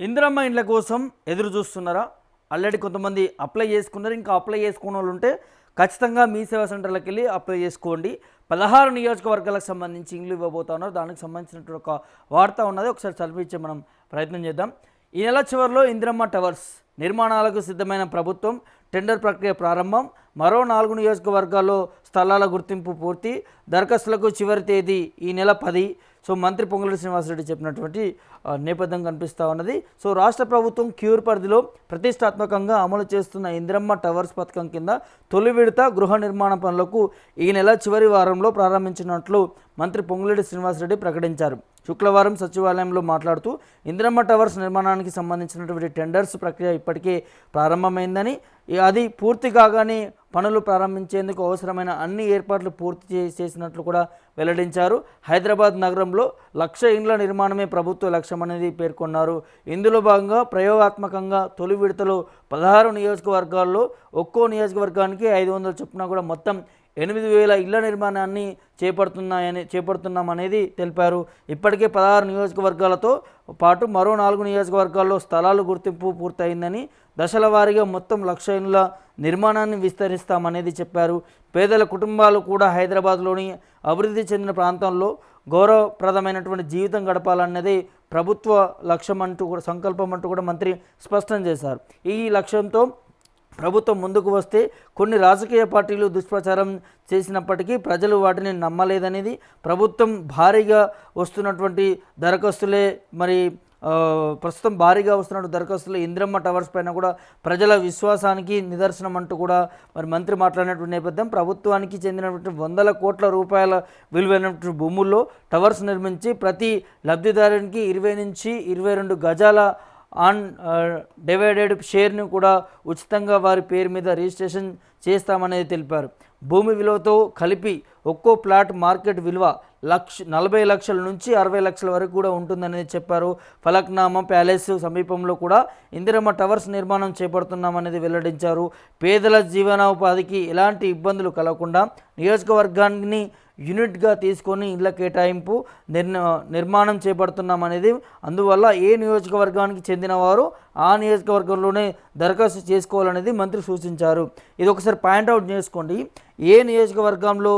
ఇందిరమ్మ ఇండ్ల కోసం ఎదురు చూస్తున్నారా? ఆల్రెడీ కొంతమంది అప్లై చేసుకున్నారు. ఇంకా అప్లై చేసుకున్న వాళ్ళు ఉంటే ఖచ్చితంగా మీ సేవా సెంటర్లకు వెళ్ళి అప్లై చేసుకోండి. 16 నియోజకవర్గాలకు సంబంధించి ఇండ్లు ఇవ్వబోతా ఉన్నారు. దానికి సంబంధించినటువంటి ఒక వార్త ఉన్నది, ఒకసారి చదివించే మనం ప్రయత్నం చేద్దాం. ఈ నెల చివరిలో ఇందిరమ్మ టవర్స్ నిర్మాణాలకు సిద్ధమైన ప్రభుత్వం. టెండర్ ప్రక్రియ ప్రారంభం. మరో 4 నియోజకవర్గాల్లో స్థలాల గుర్తింపు పూర్తి. దరఖాస్తులకు చివరి తేదీ ఈ నెల 10. సో మంత్రి పొంగులేటి శ్రీనివాసరెడ్డి చెప్పినటువంటి నేపథ్యం కనిపిస్తూ ఉన్నది. సో రాష్ట్ర ప్రభుత్వం క్యూర్ పరిధిలో ప్రతిష్టాత్మకంగా అమలు చేస్తున్న ఇందిరమ్మ టవర్స్ పథకం కింద తొలి విడత గృహ నిర్మాణ పనులకు ఈ నెల చివరి వారంలో ప్రారంభించినట్లు మంత్రి పొంగులేటి శ్రీనివాసరెడ్డి ప్రకటించారు. శుక్రవారం సచివాలయంలో మాట్లాడుతూ ఇందిరమ్మ టవర్స్ నిర్మాణానికి సంబంధించినటువంటి టెండర్స్ ప్రక్రియ ఇప్పటికే ప్రారంభమైందని, అది పూర్తి కాగానే పనులు ప్రారంభించేందుకు అవసరమైన అన్ని ఏర్పాట్లు పూర్తి చేసినట్లు కూడా వెల్లడించారు. హైదరాబాద్ నగరంలో 1,00,000 ఇండ్ల నిర్మాణమే ప్రభుత్వ లక్ష్యం అనేది పేర్కొన్నారు. ఇందులో భాగంగా ప్రయోగాత్మకంగా తొలి విడతలో 16 నియోజకవర్గాల్లో ఒక్కో నియోజకవర్గానికి 500 చొప్పున కూడా మొత్తం 8,000 ఇళ్ల నిర్మాణాన్ని చేపడుతున్నామనేది తెలిపారు. ఇప్పటికే 16 నియోజకవర్గాలతో పాటు మరో 4 నియోజకవర్గాల్లో స్థలాలు గుర్తింపు పూర్తయిందని, దశల వారీగా మొత్తం 1,00,000 ఇండ్ల నిర్మాణాన్ని విస్తరిస్తామనేది చెప్పారు. పేదల కుటుంబాలు కూడా హైదరాబాద్లోని అభివృద్ధి చెందిన ప్రాంతంలో గౌరవప్రదమైనటువంటి జీవితం గడపాలన్నదే ప్రభుత్వ లక్ష్యం అంటూ కూడా, సంకల్పం అంటూ కూడా మంత్రి స్పష్టం చేశారు. ఈ లక్ష్యంతో ప్రభుత్వం ముందుకు వస్తే కొన్ని రాజకీయ పార్టీలు దుష్ప్రచారం చేసినప్పటికీ ప్రజలు వాటిని నమ్మలేదనేది, ప్రభుత్వం భారీగా వస్తున్నటువంటి దరఖాస్తులే ప్రస్తుతం భారీగా వస్తున్న దరఖాస్తులు ఇందిరమ్మ టవర్స్ పైన కూడా ప్రజల విశ్వాసానికి నిదర్శనం అంటూ కూడా మంత్రి మాట్లాడినటువంటి నేపథ్యం. ప్రభుత్వానికి చెందినటువంటి 100 కోట్ల రూపాయల విలువైనటువంటి భూముల్లో టవర్స్ నిర్మించి ప్రతి లబ్ధిదారునికి 20 నుంచి 22 గజాల ఆన్ డివైడెడ్ షేర్ను కూడా ఉచితంగా వారి పేరు మీద రిజిస్ట్రేషన్ చేస్తామనేది తెలిపారు. భూమి విలువతో కలిపి ఒక్కో ప్లాట్ మార్కెట్ విలువ 40 లక్షల నుంచి 60 లక్షల వరకు కూడా ఉంటుందనేది చెప్పారు. ఫలక్నామా ప్యాలెస్ సమీపంలో కూడా ఇందిరమ్మ టవర్స్ నిర్మాణం చేపడుతున్నామనేది వెల్లడించారు. పేదల జీవనోపాధికి ఎలాంటి ఇబ్బందులు కలగకుండా నియోజకవర్గాన్ని యూనిట్గా తీసుకొని ఇళ్ల కేటాయింపు నిర్మాణం చేపడుతున్నామనేది, అందువల్ల ఏ నియోజకవర్గానికి చెందిన వారు ఆ నియోజకవర్గంలోనే దరఖాస్తు చేసుకోవాలనేది మంత్రి సూచించారు. ఇది ఒకసారి పాయింట్అవుట్ చేసుకోండి. ఏ నియోజకవర్గంలో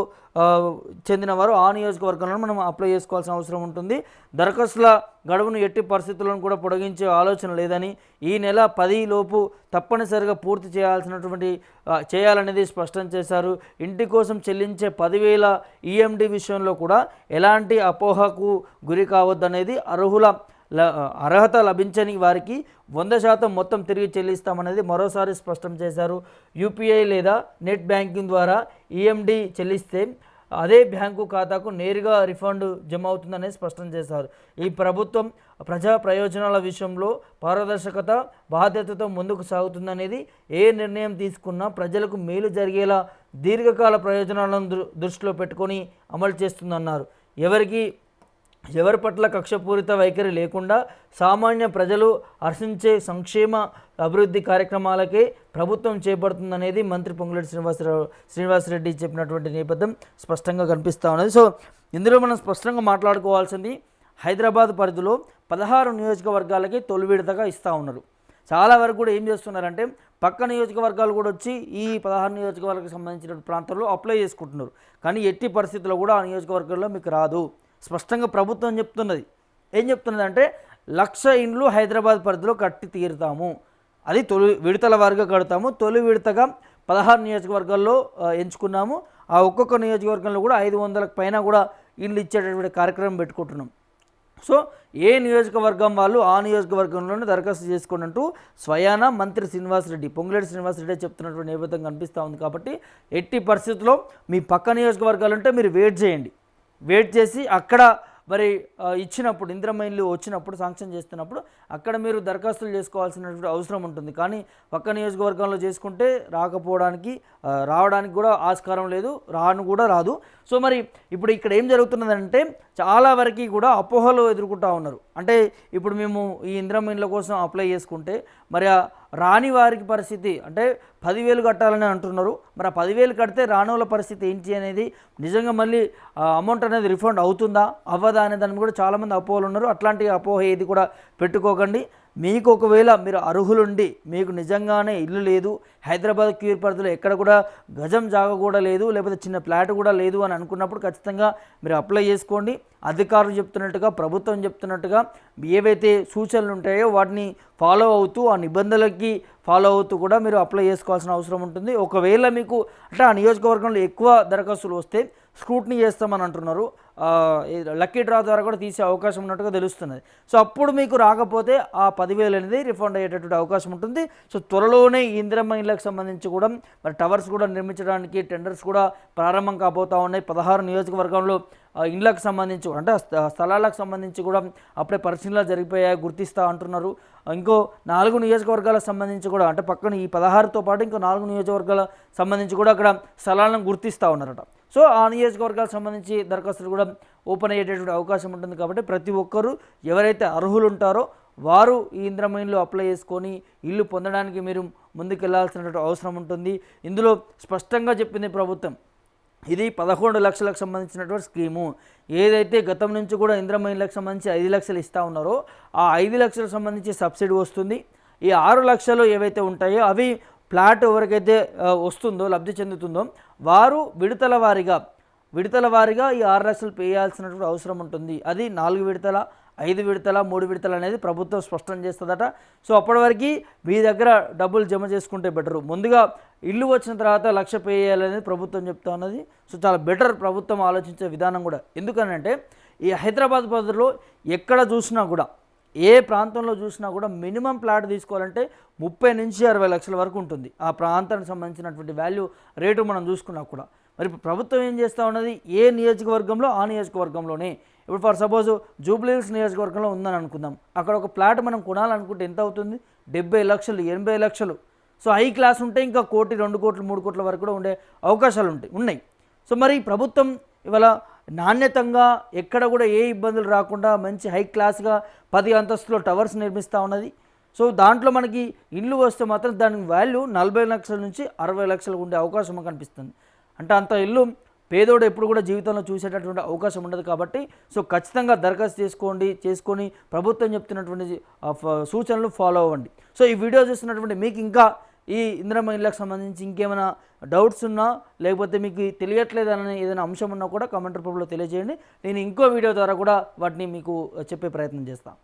చెందినవారు ఆ నియోజకవర్గంలో మనం అప్లై చేసుకోవాల్సిన అవసరం ఉంటుంది. దరఖాస్తుల గడువును ఎట్టి పరిస్థితులను కూడా పొడిగించే ఆలోచన లేదని, ఈ నెల 10 లోపు తప్పనిసరిగా పూర్తి చేయాలనేది స్పష్టం చేశారు. ఇంటి కోసం చెల్లించే 10,000 ఈఎండి విషయంలో కూడా ఎలాంటి అపోహకు గురి కావద్దనేది, అర్హత లభించని వారికి 100% మొత్తం తిరిగి చెల్లిస్తామనేది మరోసారి స్పష్టం చేశారు. యూపీఐ లేదా నెట్ బ్యాంకింగ్ ద్వారా ఈఎండి చెల్లిస్తే అదే బ్యాంకు ఖాతాకు నేరుగా రిఫండ్ జమ అవుతుందనేది స్పష్టం చేశారు. ఈ ప్రభుత్వం ప్రజా ప్రయోజనాల విషయంలో పారదర్శకత, బాధ్యతతో ముందుకు సాగుతుందనేది, ఏ నిర్ణయం తీసుకున్నా ప్రజలకు మేలు జరిగేలా దీర్ఘకాల ప్రయోజనాలను దృష్టిలో పెట్టుకొని అమలు చేస్తుందన్నారు. ఎవరి పట్ల కక్షపూరిత వైఖరి లేకుండా సామాన్య ప్రజలు హర్షించే సంక్షేమ అభివృద్ధి కార్యక్రమాలకే ప్రభుత్వం చేపడుతుందనేది మంత్రి పొంగులేటి శ్రీనివాసరెడ్డి చెప్పినటువంటి నేపథ్యం స్పష్టంగా కనిపిస్తూ ఉన్నది. సో ఇందులో మనం స్పష్టంగా మాట్లాడుకోవాల్సింది, హైదరాబాద్ పరిధిలో 16 నియోజకవర్గాలకి తొలి విడతగా ఇస్తూ ఉన్నారు. చాలా వరకు కూడా ఏం చేస్తున్నారంటే పక్క నియోజకవర్గాలు కూడా వచ్చి ఈ 16 నియోజకవర్గాలకు సంబంధించిన ప్రాంతాల్లో అప్లై చేసుకుంటున్నారు. కానీ ఎట్టి పరిస్థితుల్లో కూడా ఆ నియోజకవర్గంలో మీకు రాదు. స్పష్టంగా ప్రభుత్వం చెప్తున్నది. ఏం చెప్తున్నది అంటే 1,00,000 ఇండ్లు హైదరాబాద్ పరిధిలో కట్టి తీరుతాము, అది తొలి విడతల వారిగా కడతాము. తొలి విడతగా 16 నియోజకవర్గాల్లో ఎంచుకున్నాము. ఆ ఒక్కొక్క నియోజకవర్గంలో కూడా 500లకు పైన కూడా ఇండ్లు ఇచ్చేటటువంటి కార్యక్రమం పెట్టుకుంటున్నాం. సో ఏ నియోజకవర్గం వాళ్ళు ఆ నియోజకవర్గంలోనే దరఖాస్తు చేసుకున్నట్టు స్వయాన మంత్రి పొంగులేటి శ్రీనివాసరెడ్డి చెప్తున్నటువంటి నేపథ్యం కనిపిస్తూ ఉంది. కాబట్టి ఎట్టి పరిస్థితుల్లో మీ పక్క నియోజకవర్గాలు ఉంటే మీరు వెయిట్ చేసి అక్కడ ఇచ్చినప్పుడు, ఇందిరమ్మ ఇల్లు వచ్చినప్పుడు, శాంక్షన్ చేస్తున్నప్పుడు అక్కడ మీరు దరఖాస్తులు చేసుకోవాల్సినటువంటి అవసరం ఉంటుంది. కానీ పక్క నియోజకవర్గంలో చేసుకుంటే రావడానికి కూడా ఆస్కారం లేదు, రాదు. సో ఇప్పుడు ఇక్కడ ఏం జరుగుతున్నదంటే చాలా వరకు కూడా అపోహలు ఎదుర్కొంటూ ఉన్నారు. అంటే ఇప్పుడు మేము ఈ ఇందిరమ్మ ఇళ్ళ కోసం అప్లై చేసుకుంటే రాని వారికి పరిస్థితి, అంటే 10,000 కట్టాలని అంటున్నారు. మరి ఆ 10,000 కడితే రానోళ్ళ పరిస్థితి ఏంటి అనేది, నిజంగా మళ్ళీ అమౌంట్ అనేది రిఫండ్ అవుతుందా అవ్వదా అనే దాని కూడా చాలామంది అపోహలు ఉన్నారు. అట్లాంటి అపోహ ఏది కూడా పెట్టుకోకండి. మీకు ఒకవేళ మీరు అర్హులుండి మీకు నిజంగానే ఇల్లు లేదు, హైదరాబాద్ క్యూర్ పరిధిలో ఎక్కడ కూడా గజం జాగా కూడా లేదు, లేకపోతే చిన్న ఫ్లాట్ కూడా లేదు అని అనుకున్నప్పుడు ఖచ్చితంగా మీరు అప్లై చేసుకోండి. అధికారులు చెప్తున్నట్టుగా, ప్రభుత్వం చెప్తున్నట్టుగా ఏవైతే సూచనలు ఉంటాయో వాటిని ఫాలో అవుతూ, ఆ నిబంధనలకి ఫాలో అవుతూ కూడా మీరు అప్లై చేసుకోవాల్సిన అవసరం ఉంటుంది. ఒకవేళ మీకు అంటే ఆ నియోజకవర్గంలో ఎక్కువ దరఖాస్తులు వస్తే స్క్రూట్నీ చేస్తామని అంటున్నారు. లక్కీ డ్రా ద్వారా కూడా తీసే అవకాశం ఉన్నట్టుగా తెలుస్తున్నది. సో అప్పుడు మీకు రాకపోతే ఆ 10,000 అనేది రిఫండ్ అయ్యేటటువంటి అవకాశం ఉంటుంది. సో త్వరలోనే ఈ ఇందిరమ్మ ఇళ్ళకి సంబంధించి కూడా మరి టవర్స్ కూడా నిర్మించడానికి టెండర్స్ కూడా ప్రారంభం కాబోతూ ఉన్నాయి. 16 నియోజకవర్గంలో ఇండ్లకు సంబంధించి అంటే స్థలాలకు సంబంధించి కూడా అప్పుడే పరిశీలనలు జరిగిపోయాయి, గుర్తిస్తూ అంటున్నారు. ఇంకో 4 నియోజకవర్గాలకు సంబంధించి కూడా అంటే పక్కన ఈ 16తో పాటు ఇంకో 4 నియోజకవర్గాలకు సంబంధించి కూడా అక్కడ స్థలాలను గుర్తిస్తూ ఉన్నారట. సో ఆ నియోజకవర్గాలకు సంబంధించి దరఖాస్తులు కూడా ఓపెన్ అయ్యేటటువంటి అవకాశం ఉంటుంది. కాబట్టి ప్రతి ఒక్కరూ ఎవరైతే అర్హులు ఉంటారో వారు ఈ ఇందిరమ్మ ఇల్లు అప్లై చేసుకొని ఇల్లు పొందడానికి మీరు ముందుకెళ్లాల్సినటువంటి అవసరం ఉంటుంది. ఇందులో స్పష్టంగా చెప్పింది ప్రభుత్వం, ఇది 11 లక్షలకు సంబంధించినటువంటి స్కీము. ఏదైతే గతం నుంచి కూడా ఇందిరమ్మ ఇళ్ళకి సంబంధించి 5 లక్షలు ఇస్తూ ఉన్నారో ఆ 5 లక్షలకు సంబంధించి సబ్సిడీ వస్తుంది. ఈ 6 లక్షలు ఏవైతే ఉంటాయో అవి ఫ్లాట్ ఎవరికైతే వస్తుందో, లబ్ధి చెందుతుందో వారు విడతల వారీగా ఈ 6 లక్షలు పే చేయాల్సినటువంటి అవసరం ఉంటుంది. అది 4 విడతల, 5 విడతల, 3 విడతలు అనేది ప్రభుత్వం స్పష్టం చేస్తుందట. సో అప్పటి వరకు మీ దగ్గర డబ్బులు జమ చేసుకుంటే బెటరు. ముందుగా ఇల్లు వచ్చిన తర్వాత 1 లక్ష పే చేయాలనేది ప్రభుత్వం చెప్తా ఉన్నది. సో చాలా బెటర్ ప్రభుత్వం ఆలోచించే విధానం కూడా. ఎందుకనంటే ఈ హైదరాబాద్ పరిధిలో ఎక్కడ చూసినా కూడా, ఏ ప్రాంతంలో చూసినా కూడా మినిమం ప్లాట్ తీసుకోవాలంటే 30 నుంచి 60 లక్షల వరకు ఉంటుంది. ఆ ప్రాంతానికి సంబంధించినటువంటి వాల్యూ రేటు మనం చూసుకున్నా కూడా. మరి ప్రభుత్వం ఏం చేస్తూ ఉన్నది, ఏ నియోజకవర్గంలో ఆ నియోజకవర్గంలోనే, ఇప్పుడు ఫర్ సపోజ్ జూబ్లీహిల్స్ నియోజకవర్గంలో ఉందని అనుకుందాం, అక్కడ ఒక ప్లాట్ మనం కొనాలనుకుంటే ఎంత అవుతుంది, 70 లక్షలు, 80 లక్షలు. సో హై క్లాస్ ఉంటే ఇంకా 1 కోటి, 2 కోట్లు, 3 కోట్ల వరకు కూడా ఉండే అవకాశాలు ఉన్నాయి. సో మరి ప్రభుత్వం ఇవాళ నాణ్యతంగా ఎక్కడ కూడా ఏ ఇబ్బందులు రాకుండా మంచి హై క్లాస్గా 10 అంతస్తులో టవర్స్ నిర్మిస్తూ ఉన్నది. సో దాంట్లో మనకి ఇల్లు వస్తే మాత్రం దానికి వాల్యూ 40 లక్షల నుంచి 60 లక్షలకు ఉండే అవకాశం కనిపిస్తుంది. అంటే అంత ఇల్లు పేదోడు ఎప్పుడు కూడా జీవితంలో చూసేటటువంటి అవకాశం ఉండదు. కాబట్టి సో ఖచ్చితంగా దరఖాస్తు చేసుకొని ప్రభుత్వం చెప్తున్నటువంటి సూచనలు ఫాలో అవ్వండి. సో ఈ వీడియో చూస్తున్నటువంటి మీకు ఇంకా ఈ ఇందిరమ్మ ఇళ్ళకి సంబంధించి ఇంకేమైనా డౌట్స్ ఉన్నా, లేకపోతే మీకు తెలియట్లేదని ఏదైనా అంశం ఉన్నా కూడా కామెంట్ రూపంలో తెలియజేయండి. నేను ఇంకో వీడియో ద్వారా కూడా వాటిని మీకు చెప్పే ప్రయత్నం చేస్తాను.